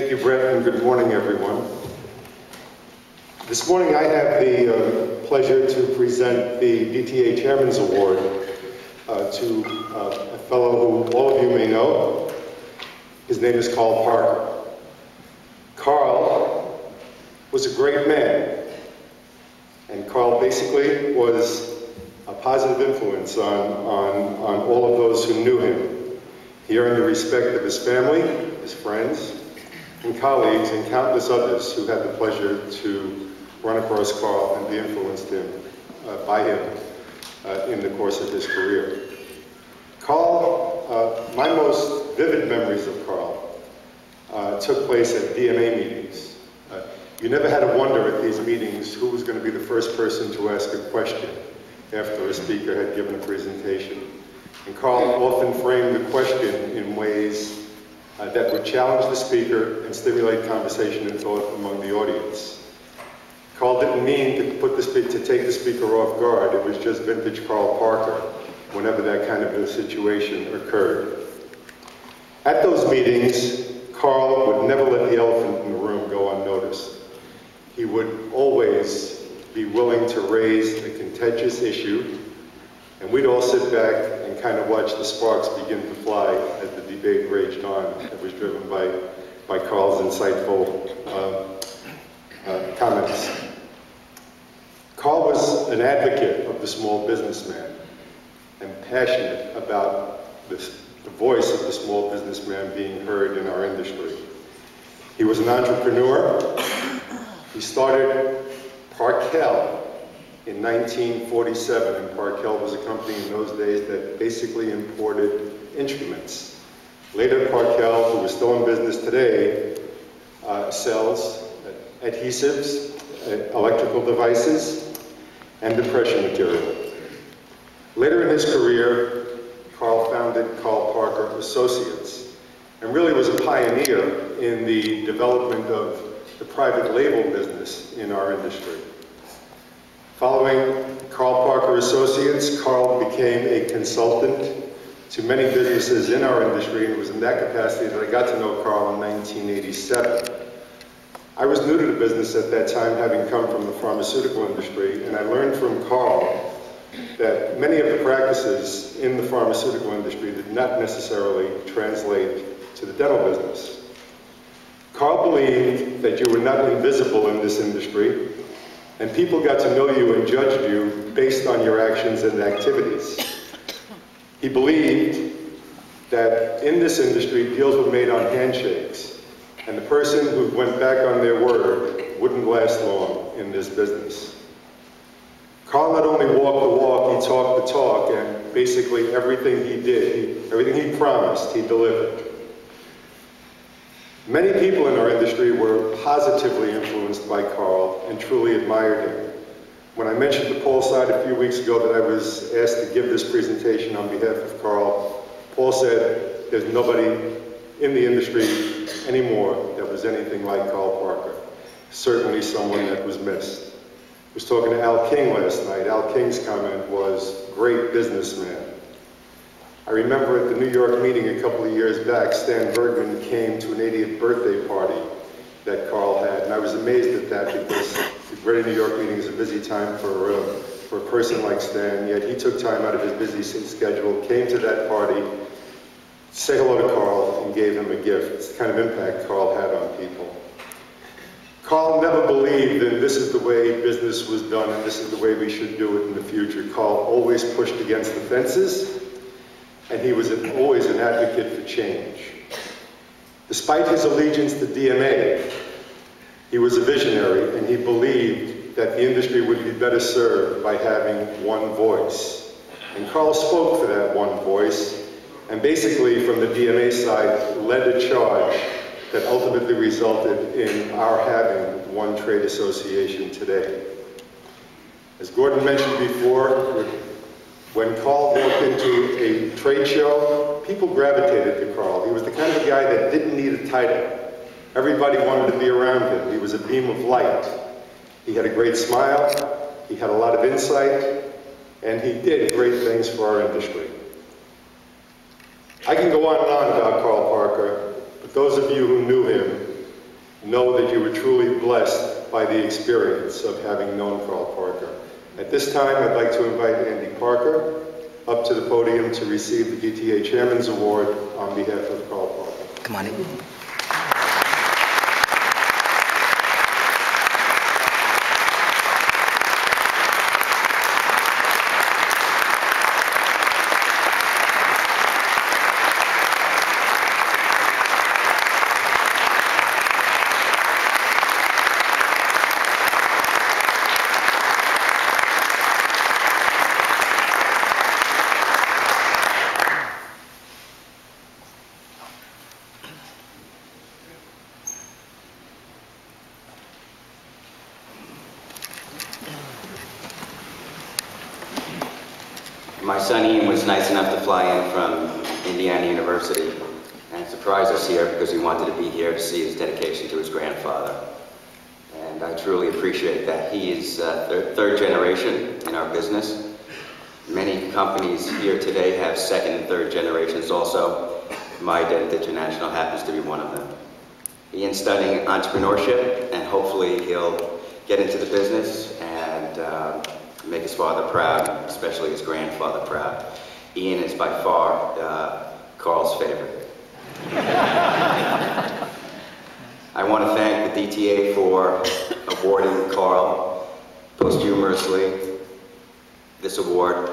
Thank you, Brett, and good morning, everyone. This morning I have the pleasure to present the DTA Chairman's Award to a fellow who all of you may know. His name is Carl Parker. Carl was a great man, and Carl basically was a positive influence on all of those who knew him. He earned the respect of his family, his friends, and colleagues, and countless others who had the pleasure to run across Carl and be influenced by him in the course of his career. Carl, my most vivid memories of Carl took place at DMA meetings. You never had to wonder at these meetings who was going to be the first person to ask a question after a speaker had given a presentation. And Carl often framed the question in ways that would challenge the speaker and stimulate conversation and thought among the audience. Carl didn't mean to take the speaker off guard. It was just vintage Carl Parker whenever that kind of a situation occurred. At those meetings, Carl would never let the elephant in the room go unnoticed. He would always be willing to raise a contentious issue, and we'd all sit back and kind of watch the sparks begin to fly as the debate raged on. It was driven by Carl's insightful comments. Carl was an advocate of the small businessman and passionate about the voice of the small businessman being heard in our industry. He was an entrepreneur. He started Parkel in 1947, and Parkel was a company in those days that basically imported instruments. Later, Parkel, who is still in business today, sells adhesives, electrical devices, and depression material. Later in his career, Carl founded Carl Parker Associates, and really was a pioneer in the development of the private label business in our industry. Following Carl Parker Associates, Carl became a consultant to many businesses in our industry, and it was in that capacity that I got to know Carl in 1987. I was new to the business at that time, having come from the pharmaceutical industry, and I learned from Carl that many of the practices in the pharmaceutical industry did not necessarily translate to the dental business. Carl believed that you were not invisible in this industry, and people got to know you and judged you based on your actions and activities. He believed that in this industry, deals were made on handshakes, and the person who went back on their word wouldn't last long in this business. Carl not only walked the walk, he talked the talk, and basically everything he did, everything he promised, he delivered. Many people in our industry were positively influenced by Carl and truly admired him. When I mentioned to Paul Side a few weeks ago that I was asked to give this presentation on behalf of Carl, Paul said there's nobody in the industry anymore that was anything like Carl Parker. Certainly someone that was missed. I was talking to Al King last night. Al King's comment was, great businessman. I remember at the New York meeting a couple of years back, Stan Bergman came to an 80th birthday party that Carl had, and I was amazed at that because the Greater New York meeting is a busy time for a person like Stan, yet he took time out of his busy schedule, came to that party, said hello to Carl, and gave him a gift. It's the kind of impact Carl had on people. Carl never believed in this is the way business was done and this is the way we should do it in the future. Carl always pushed against the fences, and he was always an advocate for change. Despite his allegiance to DMA, he was a visionary, and he believed that the industry would be better served by having one voice. And Carl spoke for that one voice, and basically from the DMA side led a charge that ultimately resulted in our having one trade association today. As Gordon mentioned before, when Carl walked into a trade show, people gravitated to Carl. He was the kind of guy that didn't need a title. Everybody wanted to be around him. He was a beam of light. He had a great smile, he had a lot of insight, and he did great things for our industry. I can go on and on about Carl Parker, but those of you who knew him know that you were truly blessed by the experience of having known Carl Parker. At this time, I'd like to invite Andy Parker up to the podium to receive the DTA Chairman's Award on behalf of Carl Parker. Come on in. My son Ian was nice enough to fly in from Indiana University and surprise us here because he wanted to be here to see his dedication to his grandfather. And I truly appreciate that. He is third generation in our business. Many companies here today have second and third generations also. My Dent International happens to be one of them. Ian's studying entrepreneurship, and hopefully he'll get into the business and make his father proud, especially his grandfather proud. Ian is by far Carl's favorite. I want to thank the DTA for awarding Carl posthumously this award.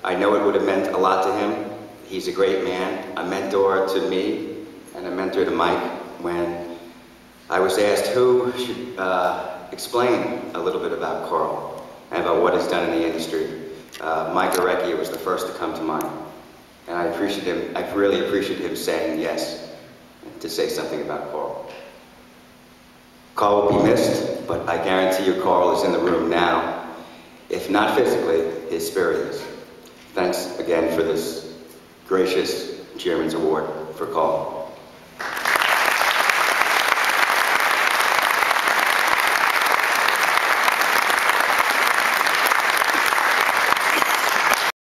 I know it would have meant a lot to him. He's a great man, a mentor to me, and a mentor to Mike. When I was asked who should explain a little bit about Carl and about what he's done in the industry, Mike Arecchia was the first to come to mind. And I really appreciate him saying yes to say something about Carl. Carl will be missed, but I guarantee you Carl is in the room now. If not physically, his spirit is. Thanks again for this gracious Chairman's Award for Carl.